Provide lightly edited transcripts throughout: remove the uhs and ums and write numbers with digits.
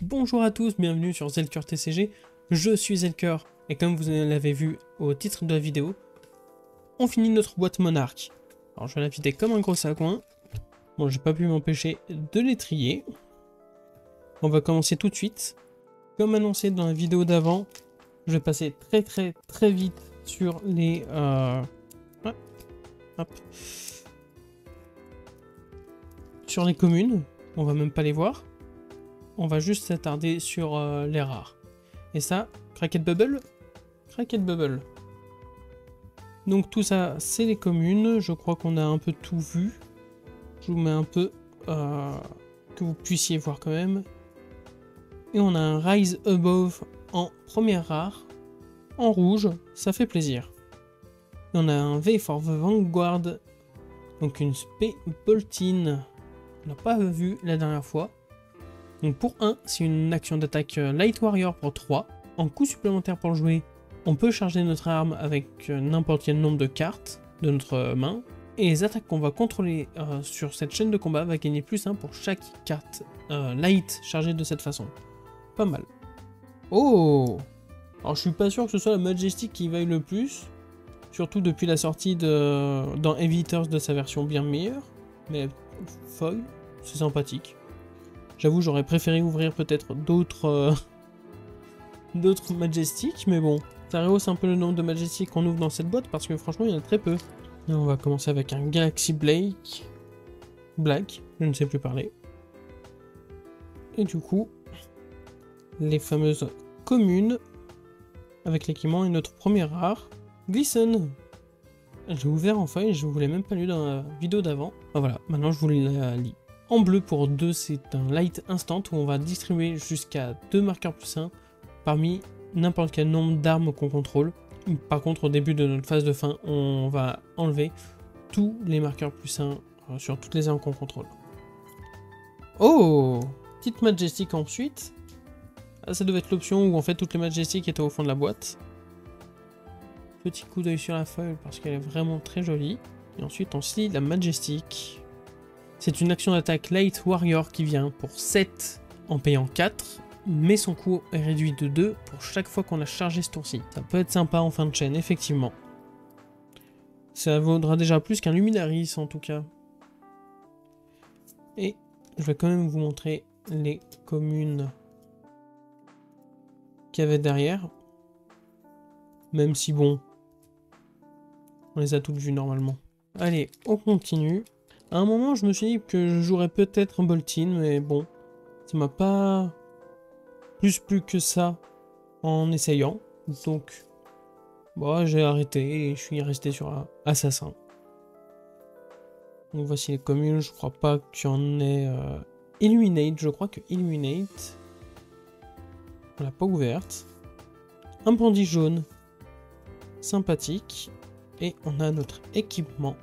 Bonjour à tous, bienvenue sur Zelker TCG, je suis Zelker, et comme vous l'avez vu au titre de la vidéo, on finit notre boîte Monarque. Alors je vais la vider comme un gros sagouin, bon j'ai pas pu m'empêcher de les trier. On va commencer tout de suite. Comme annoncé dans la vidéo d'avant, je vais passer très vite sur les... hop. Sur les communes, on va même pas les voir. On va juste s'attarder sur les rares. Et ça, Cracket Bubble. Donc tout ça, c'est les communes. Je crois qu'on a un peu tout vu. Je vous mets un peu que vous puissiez voir quand même. Et on a un Rise Above en première rare. En rouge, ça fait plaisir. Et on a un V for the Vanguard. Donc une Spé Boltine. On n'a pas vu la dernière fois. Donc pour 1, c'est une action d'attaque Light Warrior pour 3. En coût supplémentaire pour le jouer, on peut charger notre arme avec n'importe quel nombre de cartes de notre main. Et les attaques qu'on va contrôler sur cette chaîne de combat va gagner plus 1 pour chaque carte Light chargée de cette façon. Pas mal. Oh! Alors je suis pas sûr que ce soit la Majestic qui vaille le plus. Surtout depuis la sortie dans Heavy Hitters de sa version bien meilleure. Mais foil, c'est sympathique. J'avoue, j'aurais préféré ouvrir peut-être d'autres Majestics, mais bon, ça rehausse un peu le nombre de Majestics qu'on ouvre dans cette boîte parce que franchement, il y en a très peu. Et on va commencer avec un Galaxy Black, je ne sais plus parler. Et du coup, les fameuses communes avec l'équipement et notre première rare, Glisten. J'ai ouvert en feuille, je ne vous l'ai même pas lu dans la vidéo d'avant. Ah, voilà, maintenant je vous la lis. En bleu pour 2, c'est un light instant où on va distribuer jusqu'à 2 marqueurs plus 1 parmi n'importe quel nombre d'armes qu'on contrôle. Par contre, au début de notre phase de fin, on va enlever tous les marqueurs plus 1 sur toutes les armes qu'on contrôle. Oh! Petite Majestic ensuite. Ah, ça devait être l'option où en fait toutes les Majestics étaient au fond de la boîte. Petit coup d'œil sur la feuille parce qu'elle est vraiment très jolie. Et ensuite on se lit la Majestic. C'est une action d'attaque Light Warrior qui vient pour 7 en payant 4, mais son coût est réduit de 2 pour chaque fois qu'on a chargé ce tour-ci. Ça peut être sympa en fin de chaîne, effectivement. Ça vaudra déjà plus qu'un Luminaris en tout cas. Et je vais quand même vous montrer les communes qu'il y avait derrière. Même si bon, on les a toutes vues normalement. Allez, on continue. À un moment, je me suis dit que je jouerais peut-être un Boltine, mais bon, ça m'a pas plus plu que ça en essayant. Donc, bon, j'ai arrêté et je suis resté sur un Assassin. Donc voici les communes, je crois pas qu'il y en ait... Illuminate, je crois que Illuminate, on l'a pas ouverte. Un bandit jaune, sympathique. Et on a notre équipement.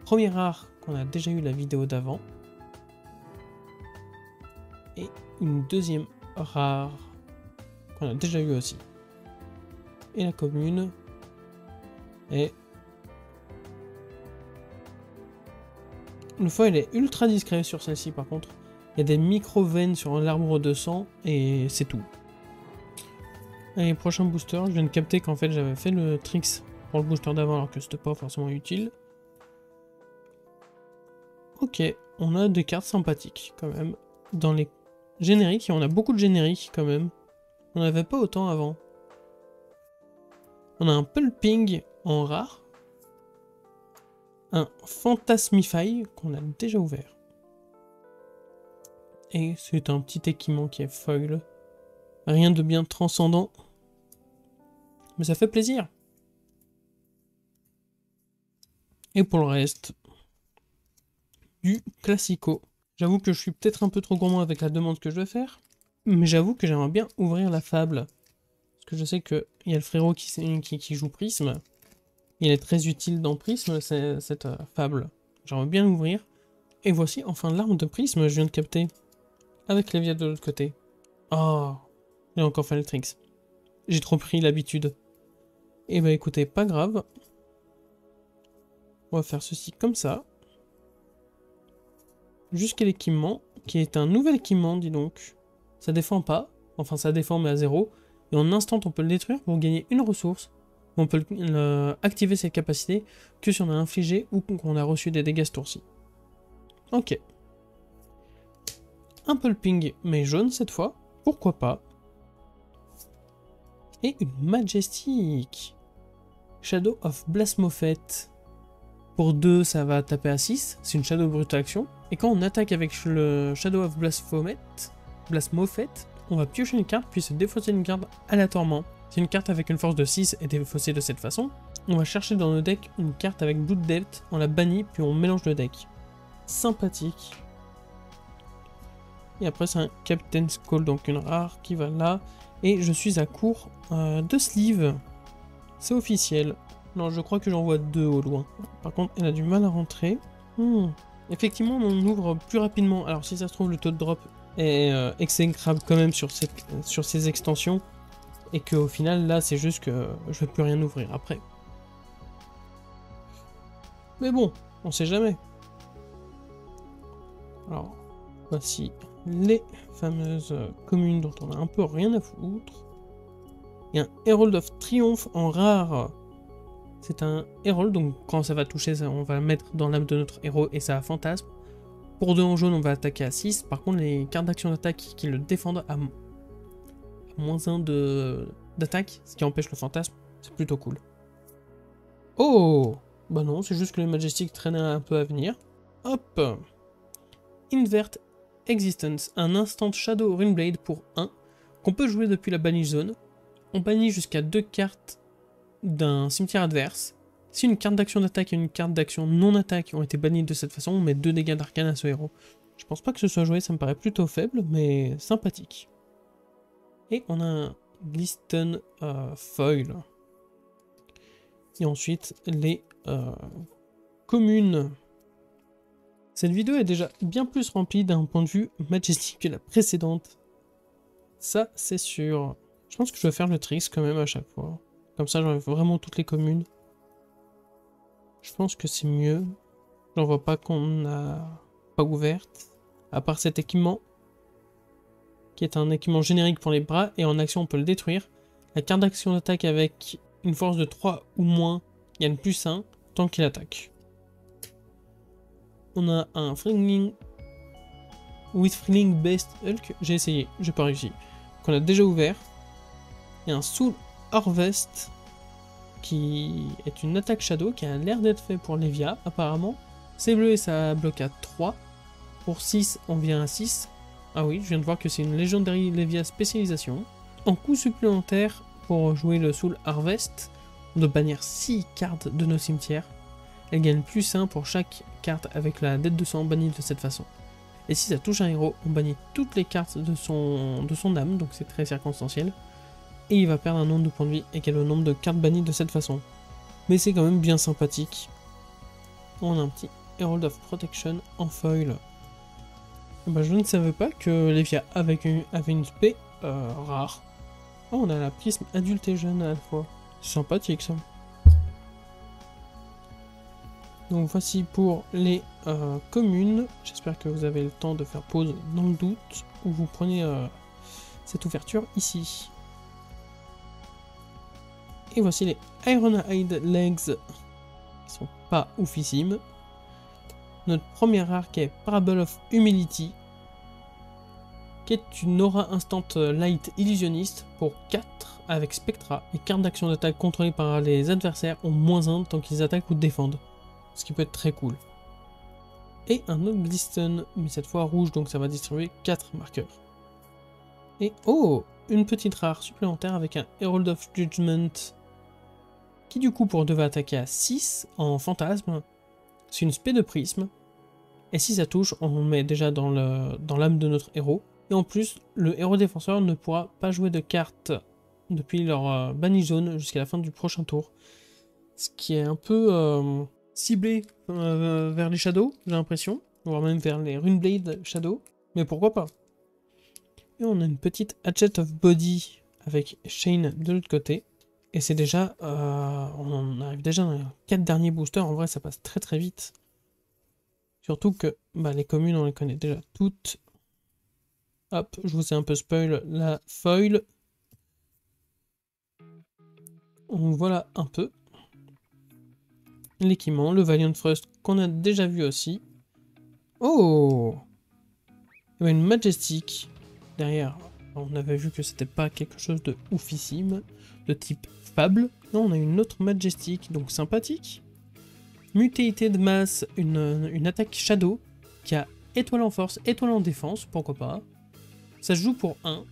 Première rare qu'on a déjà eu la vidéo d'avant. Et une deuxième rare qu'on a déjà eu aussi. Et la commune est... Le foil est ultra discret sur celle-ci par contre. Il y a des micro-veines sur l'arbre de sang et c'est tout. Allez, prochain booster, je viens de capter qu'en fait j'avais fait le tricks pour le booster d'avant alors que c'était pas forcément utile. Ok, on a des cartes sympathiques quand même. Dans les génériques, et on a beaucoup de génériques quand même. On n'avait pas autant avant. On a un Pulping en rare. Un Phantasmify qu'on a déjà ouvert. Et c'est un petit équipement qui est foil. Rien de bien transcendant. Mais ça fait plaisir. Et pour le reste, du classico. J'avoue que je suis peut-être un peu trop gourmand avec la demande que je vais faire. Mais j'avoue que j'aimerais bien ouvrir la Fable. Parce que je sais qu'il y a le frérot qui joue Prisme. Il est très utile dans Prisme, cette Fable. J'aimerais bien l'ouvrir. Et voici enfin l'arme de Prisme, je viens de capter. Avec Léviathan de l'autre côté. Oh, j'ai encore fait le tricks. J'ai trop pris l'habitude. Et bah écoutez, pas grave. On va faire ceci comme ça. Jusqu'à l'équipement qui est un nouvel équipement, dis donc. Ça défend pas, enfin ça défend mais à 0. Et en instant, on peut le détruire pour gagner une ressource. On peut activer cette capacité que si on a infligé ou qu'on a reçu des dégâts ce tour-ci. Ok. Un pulping, mais jaune cette fois. Pourquoi pas. Et une Majestic. Shadow of Blasmophet. Pour 2, ça va taper à 6. C'est une Shadow Brute Action. Et quand on attaque avec le Shadow of Blasmophet, on va piocher une carte puis se défausser une carte aléatoirement. Si une carte avec une force de 6 est défaussée de cette façon, on va chercher dans nos decks une carte avec Blood Depth, on la bannit puis on mélange le deck. Sympathique. Et après c'est un Captain's Call, donc une rare qui va là. Et je suis à court de sleeve. C'est officiel. Non, je crois que j'en vois 2 au loin. Par contre, elle a du mal à rentrer. Effectivement, on ouvre plus rapidement. Alors si ça se trouve, le taux de drop est exécrable quand même sur ces extensions. Et qu'au final, là, c'est juste que je ne vais plus rien ouvrir après. Mais bon, on sait jamais. Alors, voici les fameuses communes dont on a un peu rien à foutre. Il y a un Herald of Triumph en rare. C'est un Herald, donc quand ça va toucher, on va le mettre dans l'âme de notre héros et ça a fantasme. Pour 2 en jaune, on va attaquer à 6. Par contre, les cartes d'action d'attaque qui le défendent à moins 1 d'attaque, ce qui empêche le fantasme, c'est plutôt cool. Oh! Bah non, c'est juste que les Majestic traînaient un peu à venir. Hop! Invert Existence, un instant Shadow Runeblade pour 1, qu'on peut jouer depuis la banish zone. On bannit jusqu'à 2 cartes d'un cimetière adverse. Si une carte d'action d'attaque et une carte d'action non attaque ont été bannies de cette façon, on met 2 dégâts d'arcane à ce héros. Je pense pas que ce soit joué, ça me paraît plutôt faible, mais sympathique. Et on a un Glisten Foil. Et ensuite, les communes. Cette vidéo est déjà bien plus remplie d'un point de vue Majestic que la précédente. Ça, c'est sûr. Je pense que je vais faire le tricks quand même à chaque fois. Comme ça, j'enlève vraiment toutes les communes. Je pense que c'est mieux. J'en vois pas qu'on n'a pas ouverte. À part cet équipement. Qui est un équipement générique pour les bras. Et en action, on peut le détruire. La carte d'action d'attaque avec une force de 3 ou moins gagne plus 1 tant qu'il attaque. On a un Fringling with Fringling Based Hulk. J'ai essayé, j'ai pas réussi. Qu'on a déjà ouvert. Il y a un Soul Harvest qui est une attaque Shadow qui a l'air d'être fait pour Lévia apparemment. C'est bleu et ça bloque à 3. Pour 6, on vient à 6. Ah oui, je viens de voir que c'est une Legendary Lévia spécialisation. En coup supplémentaire, pour jouer le Soul Harvest, on doit bannir 6 cartes de nos cimetières. Elle gagne plus 1 pour chaque carte avec la dette de sang bannie de cette façon. Et si ça touche un héros, on bannit toutes les cartes de son âme, donc c'est très circonstanciel. Et il va perdre un nombre de points de vie égal au nombre de cartes bannies de cette façon. Mais c'est quand même bien sympathique. On a un petit Herald of Protection en foil. Et bah, je ne savais pas que Lévia avait une spé rare. Oh, on a la prisme adulte et jeune à la fois. C'est sympathique ça. Donc voici pour les communes. J'espère que vous avez le temps de faire pause dans le doute. Ou vous prenez cette ouverture ici. Et voici les Ironhide Legs. Qui sont pas oufissimes. Notre première rare qui est Parable of Humility. Qui est une aura instant light illusionniste pour 4 avec Spectra. Les cartes d'action d'attaque contrôlées par les adversaires ont moins 1 tant qu'ils attaquent ou défendent. Ce qui peut être très cool. Et un autre Glisten, mais cette fois rouge, donc ça va distribuer 4 marqueurs. Et oh, une petite rare supplémentaire avec un Herald of Judgment, qui du coup pour 2 va attaquer à 6 en fantasme. C'est une spé de prisme. Et si ça touche, on le met déjà dans l'âme de notre héros. Et en plus, le héros défenseur ne pourra pas jouer de cartes depuis leur banni zone jusqu'à la fin du prochain tour. Ce qui est un peu ciblé vers les Shadows, j'ai l'impression. Voire même vers les Runeblade Shadow. Mais pourquoi pas. Et on a une petite Hatchet of Body avec Shane de l'autre côté. Et c'est déjà... on arrive déjà dans les 4 derniers boosters. En vrai, ça passe très très vite. Surtout que les communes, on les connaît déjà toutes. Hop, je vous ai un peu spoil la foil. Voilà un peu. L'équipement, le Valiant Thrust qu'on a déjà vu aussi. Oh! Il y avait une Majestic derrière. On avait vu que c'était pas quelque chose de oufissime, de type Fable. Non, on a une autre Majestic, donc sympathique. Mutéité de masse, une attaque Shadow qui a étoile en force, étoile en défense, pourquoi pas. Ça se joue pour 1.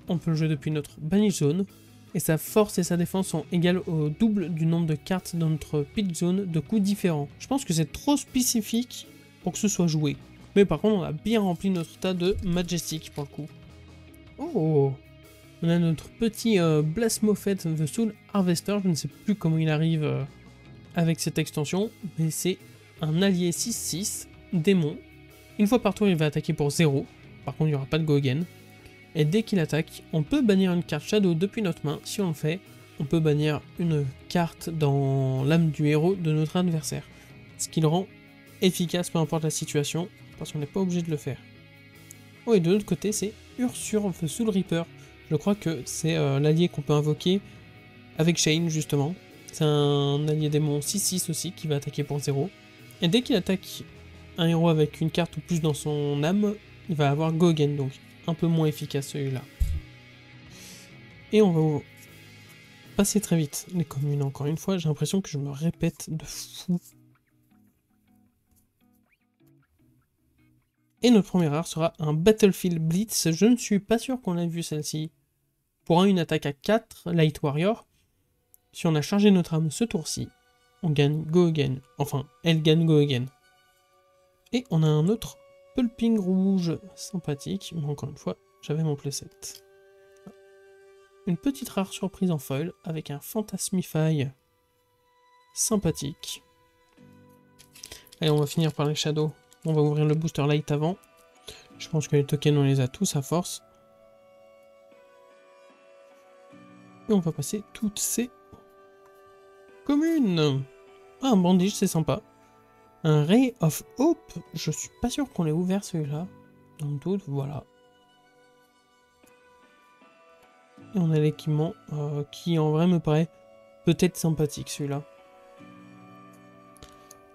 On peut le jouer depuis notre Banish Zone. Et sa force et sa défense sont égales au double du nombre de cartes dans notre Pit Zone de coups différents. Je pense que c'est trop spécifique pour que ce soit joué. Mais par contre, on a bien rempli notre tas de Majestic pour le coup. Oh! On a notre petit Blasmophet The Soul Harvester. Je ne sais plus comment il arrive avec cette extension. Mais c'est un allié 6-6, démon. Une fois par tour, il va attaquer pour 0. Par contre, il n'y aura pas de go again. Et dès qu'il attaque, on peut bannir une carte Shadow depuis notre main. Si on le fait, on peut bannir une carte dans l'âme du héros de notre adversaire. Ce qui le rend efficace peu importe la situation, parce qu'on n'est pas obligé de le faire. Oh, et de l'autre côté, c'est Ursur the Soul Reaper. Je crois que c'est l'allié qu'on peut invoquer avec Shane, justement. C'est un allié démon 6-6 aussi, qui va attaquer pour 0. Et dès qu'il attaque un héros avec une carte ou plus dans son âme, il va avoir Go Again, donc un peu moins efficace celui-là. Et on va passer très vite les communes encore une fois. J'ai l'impression que je me répète de fou. Et notre premier rare sera un Battlefield Blitz. Je ne suis pas sûr qu'on ait vu celle-ci. Pour une attaque à 4, Light Warrior. Si on a chargé notre arme ce tour-ci, on gagne Go Again. Enfin, elle gagne Go Again. Et on a un autre Pulping rouge sympathique, mais encore une fois, j'avais mon playset. Une petite rare surprise en foil avec un Phantasmify sympathique. Allez, on va finir par les Shadows. On va ouvrir le booster light avant. Je pense que les tokens, on les a tous à force. Et on va passer toutes ces communes. Ah, un bandage, c'est sympa. Un Ray of Hope, je suis pas sûr qu'on l'ait ouvert celui-là. Dans le doute, voilà. Et on a l'équipement qui en vrai me paraît peut-être sympathique celui-là.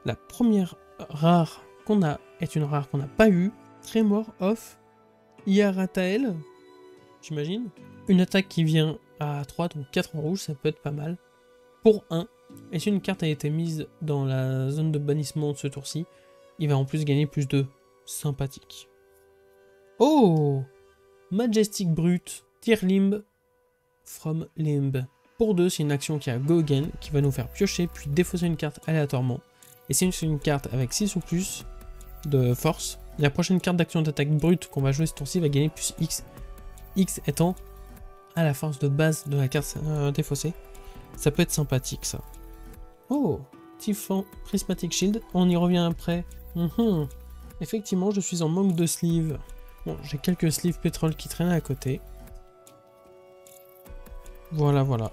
La première rare qu'on a est une rare qu'on n'a pas eue. Tremor of Iaratael, j'imagine. Une attaque qui vient à 3, donc 4 en rouge, ça peut être pas mal. Pour 1. Et si une carte a été mise dans la zone de bannissement de ce tour-ci, il va en plus gagner plus de sympathique. Oh! Majestic Brute, Tear Limb from Limb. Pour 2, c'est une action qui a Go Again, qui va nous faire piocher puis défausser une carte aléatoirement. Et si c'est une carte avec 6 ou plus de force, la prochaine carte d'action d'attaque brute qu'on va jouer ce tour-ci va gagner plus X. X étant à la force de base de la carte défaussée. Ça peut être sympathique ça. Oh, Typhon Prismatic Shield, on y revient après. Effectivement, je suis en manque de sleeves. Bon, j'ai quelques sleeves pétrole qui traînent à côté. Voilà, voilà.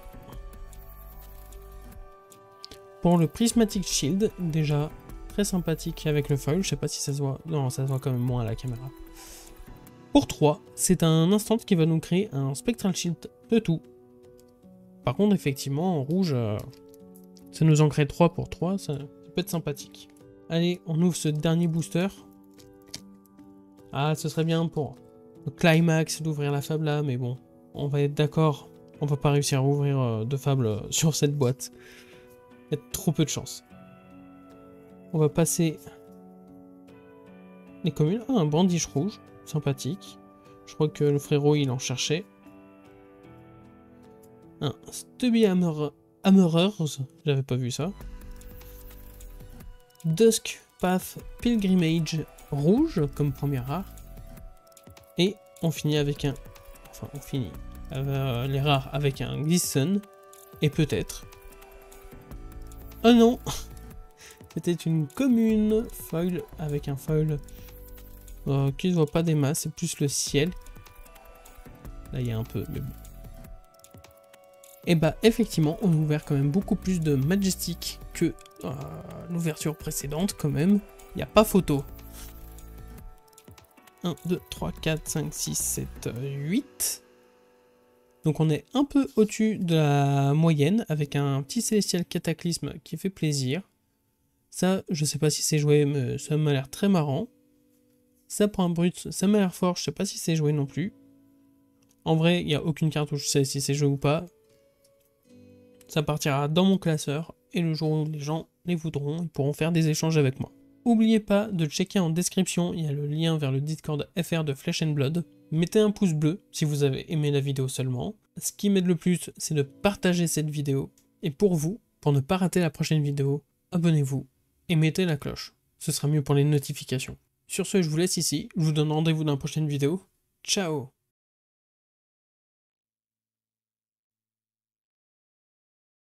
Pour le Prismatic Shield, déjà très sympathique avec le foil. Je sais pas si ça se voit. Non, ça se voit quand même moins à la caméra. Pour 3, c'est un instant qui va nous créer un Spectral Shield de tout. Par contre, effectivement, en rouge, ça nous en crée 3 pour 3, ça peut être sympathique. Allez, on ouvre ce dernier booster. Ah, ce serait bien pour le climax d'ouvrir la fable là, mais bon, on va être d'accord, on va pas réussir à ouvrir de fable sur cette boîte. Il y a trop peu de chance. On va passer les communes. Ah, un Brandish rouge, sympathique. Je crois que le frérot, il en cherchait. Un Stubby Hammerers, j'avais pas vu ça. Dusk Path Pilgrimage rouge comme première rare. Et on finit avec un... Enfin, on finit les rares avec un Glisten. Et peut-être... Oh non! C'était une commune foil avec un foil qui ne voit pas des masses, c'est plus le ciel. Là, il y a un peu, mais bon. Et bah effectivement on a ouvert quand même beaucoup plus de Majestic que l'ouverture précédente quand même, il n'y a pas photo. 1, 2, 3, 4, 5, 6, 7, 8. Donc on est un peu au-dessus de la moyenne, avec un petit Célestial Cataclysme qui fait plaisir. Ça, je sais pas si c'est joué, mais ça m'a l'air très marrant. Ça pour un brut, ça m'a l'air fort, je sais pas si c'est joué non plus. En vrai, il n'y a aucune carte où je sais si c'est joué ou pas. Ça partira dans mon classeur, et le jour où les gens les voudront, ils pourront faire des échanges avec moi. N'oubliez pas de checker en description, il y a le lien vers le Discord FR de Flesh and Blood. Mettez un pouce bleu si vous avez aimé la vidéo seulement. Ce qui m'aide le plus, c'est de partager cette vidéo. Et pour vous, pour ne pas rater la prochaine vidéo, abonnez-vous et mettez la cloche. Ce sera mieux pour les notifications. Sur ce, je vous laisse ici. Je vous donne rendez-vous dans la prochaine vidéo. Ciao!